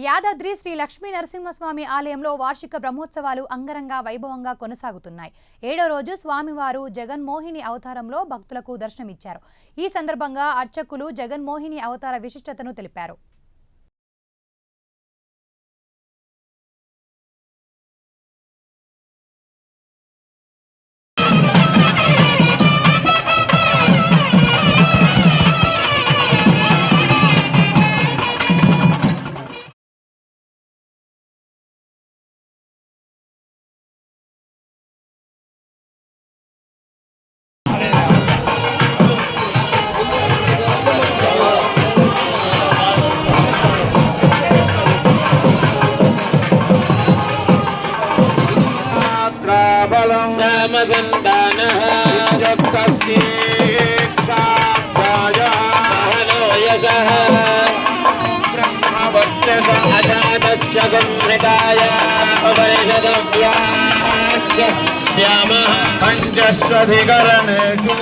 యాదాద్రి శ్రీ లక్ష్మీ నరసింహస్వామి ఆలయంలో వార్షిక బ్రహ్మోత్సవాలు అంగరంగ వైభవంగా కొనసాగుతున్నాయి. 7వ రోజు స్వామివారు జగన్మోహిని అవతారంలో భక్తులకు దర్శనమిచ్చారు. ఈ సందర్భంగా అర్చకులు జగన్మోహిని అవతార విశిష్టతను తెలిపారు. पंचस्वधिकरणेषु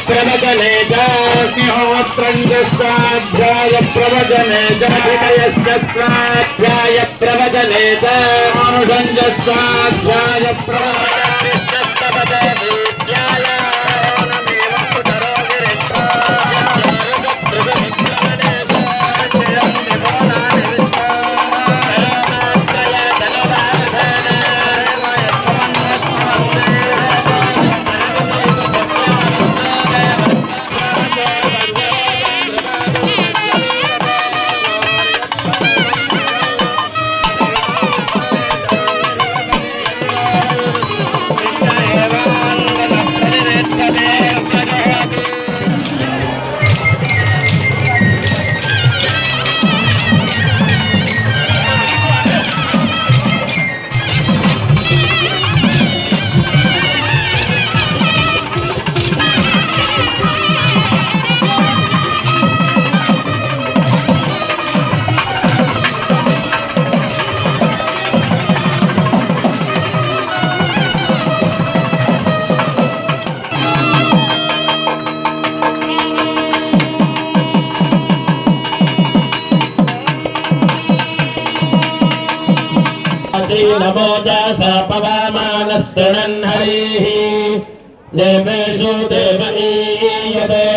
प्रवचने सिंहोत्रंजस्वाध्याय प्रवचने जयस्वाध्याय प्रवचने अनुषंजस्वाध्याय नमो जासा पवमानस्तुनन् हरिः देवेषु देवईयते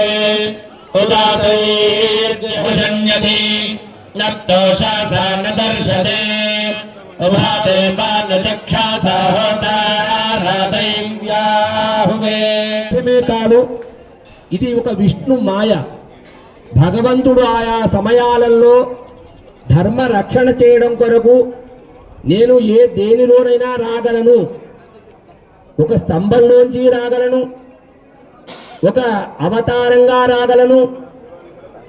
उदातैर्जन्यति नक्तोषासा न दर्शते उभाते मानचक्षासा होतारादैव्याहुवे కాదు ఇది ఒక విష్ణు మాయ. భగవంతుడు ఆయా సమయాలలో ధర్మ రక్షణ చేయడం కొరకు నేను దేనిలోనైనా రాగలను. ఒక స్తంభంలోంచి రాగలను, ఒక అవతారంగా రాగలను.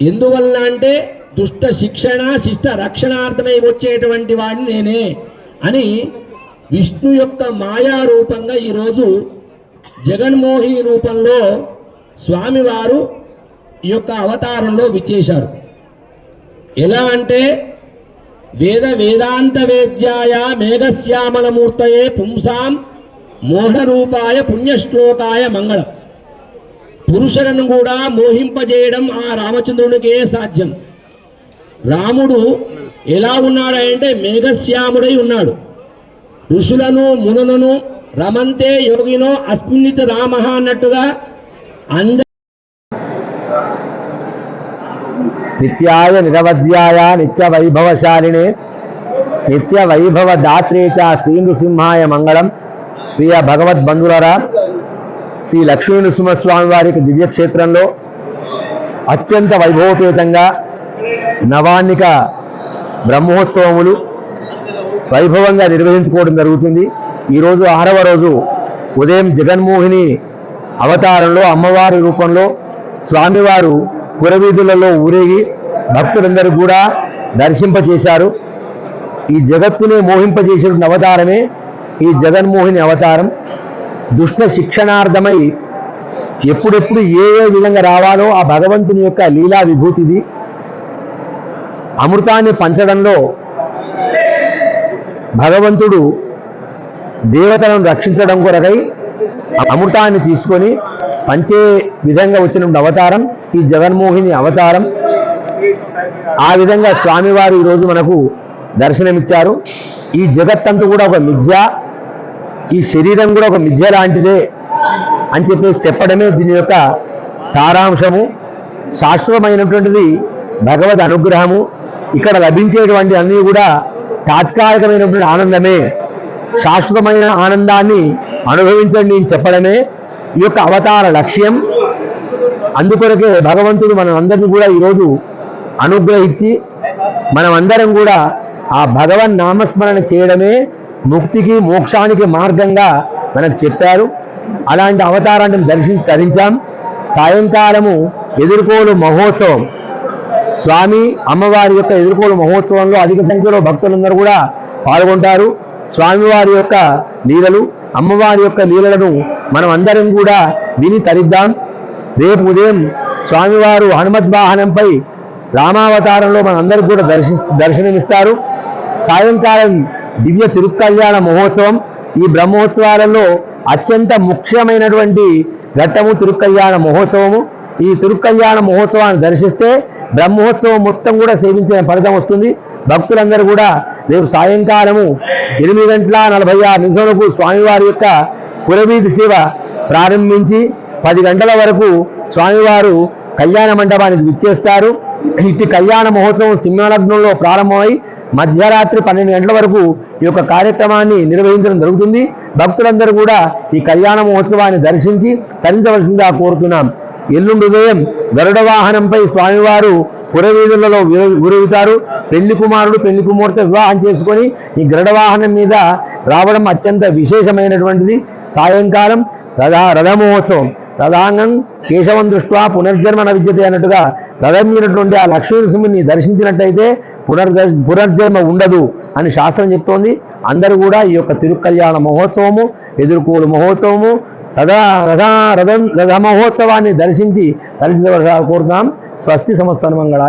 ఎందువలన అంటే దుష్ట శిక్షణ శిష్ట రక్షణార్థమై వచ్చేటువంటి వాడిని నేనే అని విష్ణు యొక్క మాయా రూపంగా ఈరోజు జగన్మోహిని రూపంలో స్వామివారు ఈ యొక్క అవతారంలో విచ్చేశారు. ఎలా అంటే వేదాంత వేద్యాయ మేఘశ్యామలమూర్తయే పుంసాం మోహరూపాయ పుణ్యశ్లోకాయ మంగళం. పురుషులను కూడా మోహింపజేయడం ఆ రామచంద్రునికే సాధ్యం. రాముడు ఎలా ఉన్నాడంటే మేఘశ్యాముడై ఉన్నాడు. ఋషులను మునులను రమంతే యోగినో అస్మిన్నిత రామ అన్నట్టుగా నిత్యాయ నిరవధ్యాయ నిత్య వైభవశాలినే నిత్య వైభవ దాత్రే చ శ్రీ నృసింహాయ మంగళం. ప్రియ భగవద్బంధులరా, శ్రీ లక్ష్మీ నృసింహస్వామి వారికి దివ్యక్షేత్రంలో అత్యంత వైభవపేతంగా నవాన్నిక బ్రహ్మోత్సవములు వైభవంగా నిర్వహించుకోవడం జరుగుతుంది. ఈరోజు 6వ రోజు ఉదయం జగన్మోహిని అవతారంలో అమ్మవారి రూపంలో స్వామివారు పురవీధులలో ఊరేగి భక్తులందరూ కూడా దర్శింపచేశారు. ఈ జగత్తునే మోహింపజేసిన అవతారమే ఈ జగన్మోహిని అవతారం. దుష్ట శిక్షణార్థమై ఎప్పుడెప్పుడు ఏ విధంగా రావాలో ఆ భగవంతుని యొక్క లీలా విభూతిది. అమృతాన్ని పంచడంలో భగవంతుడు దేవతలను రక్షించడం కొరకై అమృతాన్ని తీసుకొని పంచే విధంగా వచ్చిన అవతారం ఈ జగన్మోహిని అవతారం. ఆ విధంగా స్వామివారు ఈరోజు మనకు దర్శనమిచ్చారు. ఈ జగత్తంతా కూడా ఒక మిథ్య, ఈ శరీరం కూడా ఒక మిథ్య లాంటిదే అని చెప్పేసి చెప్పడమే దీని యొక్క సారాంశము. శాశ్వతమైనటువంటిది భగవద్ అనుగ్రహము. ఇక్కడ లభించేటువంటి అన్నీ కూడా తాత్కాలికమైనటువంటి ఆనందమే. శాశ్వతమైన ఆనందాన్ని అనుభవించండి అని చెప్పడమే ఈ యొక్క అవతార లక్ష్యం. అందుకొరకే భగవంతుడు మనం అందరినీ కూడా ఈరోజు అనుగ్రహించి మనమందరం కూడా ఆ భగవన్ నామస్మరణ చేయడమే ముక్తికి మోక్షానికి మార్గంగా మనకు చెప్పారు. అలాంటి అవతారాన్ని ధరించాం. సాయంకాలము ఎదుర్కోలు మహోత్సవం, స్వామి అమ్మవారి యొక్క ఎదుర్కోలు మహోత్సవంలో అధిక సంఖ్యలో భక్తులందరూ కూడా పాల్గొంటారు. స్వామివారి యొక్క లీలలు, అమ్మవారి యొక్క లీలలను మనం అందరం కూడా విని తరిద్దాం. రేపు ఉదయం స్వామివారు హనుమద్వాహనంపై రామావతారంలో మనందరికీ కూడా దర్శనమిస్తారు. సాయంకాలం దివ్య తిరుకల్యాణ మహోత్సవం. ఈ బ్రహ్మోత్సవాలలో అత్యంత ముఖ్యమైనటువంటి ఘట్టము తిరుకల్యాణ మహోత్సవము. ఈ తిరుకల్యాణ మహోత్సవాన్ని దర్శిస్తే బ్రహ్మోత్సవం మొత్తం కూడా సేవించిన ఫలితం వస్తుంది. భక్తులందరూ కూడా రేపు సాయంకాలము 8:46 స్వామివారి యొక్క పురవీధి సేవ ప్రారంభించి 10 గంటల వరకు స్వామివారు కళ్యాణ మండపానికి విచ్చేస్తారు. ఇట్టి కళ్యాణ మహోత్సవం సింహలగ్నంలో ప్రారంభమై మధ్యరాత్రి 12 గంటల వరకు ఈ యొక్క కార్యక్రమాన్ని నిర్వహించడం జరుగుతుంది. భక్తులందరూ కూడా ఈ కళ్యాణ మహోత్సవాన్ని దర్శించి తరించవలసిందిగా కోరుతున్నాం. ఎల్లుండి ఉదయం గరుడ వాహనంపై స్వామివారు పురవీధులలో ఊరేగుతారు. పెళ్లి కుమారుడు పెళ్లి కుమార్తె వివాహం చేసుకొని ఈ గరుడ వాహనం మీద రావడం అత్యంత విశేషమైనటువంటిది. సాయంకాలం రథమహోత్సవం. రథాంగం కేశవం దృష్ట్యా పునర్జన్మ న విద్యతే అన్నట్టుగా రథం మీదటువంటి ఆ లక్ష్మీ నృసింహుని దర్శించినట్టయితే పునర్జన్మ ఉండదు అని శాస్త్రం చెప్తోంది. అందరూ కూడా ఈ యొక్క తిరుకల్యాణ మహోత్సవము, ఎదుర్కోలు మహోత్సవము, రథ మహోత్సవాన్ని దర్శించి కోరుతాం. స్వస్తి సంవత్సర మంగళాలు.